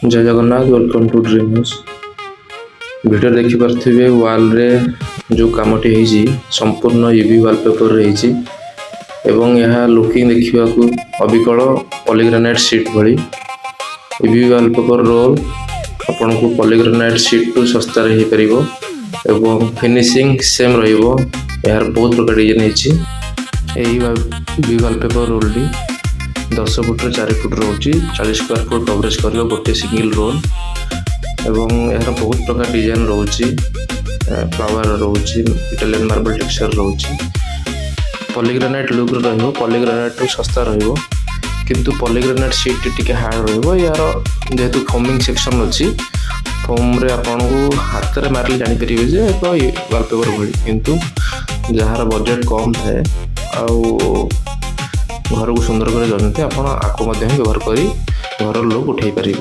जय Jagannath welcome to dream house video देखिपे वाल रे जो कामटी होइछि संपूर्ण यूवी वॉलपेपर रही एवं यह लुकिंग देखा अबिकल पॉलीग्रेनाइट शीट भली यूवी वॉलपेपर रोल आपन को पॉलीग्रेनाइट शीट टू सस्ता रही परिबो एवं फिनिशिंग सेम रहिबो। यार बहुत प्रकार डिजाइन होइछि एही यूवी वॉलपेपर रोल डी 10 फुट 4 फुट रोची 40 स्क्वायर फुट कवरेज करियो गोटे सिंगल रोल एवं यार बहुत प्रकार डिजाइन रोची फ्लावर रोची इटालियन मार्बल टेक्सचर रोची पॉलीग्रेनाइट लुक रहिबो। पॉलीग्रेनाइट तो सस्ता रहिबो किंतु पॉलीग्रेनाइट शीट टिके हार्ड रहिबो। यार जेहेतु फोमिंग सेक्शन अछि फोम रे आपन को हाथ रे मारले जानि परिबे जे तो वॉलपेपर भली किंतु जहार बजट कम थाए आउ घर को सुंदर कर जानते आप आको व्यवहार कर घर लोक उठे पारे।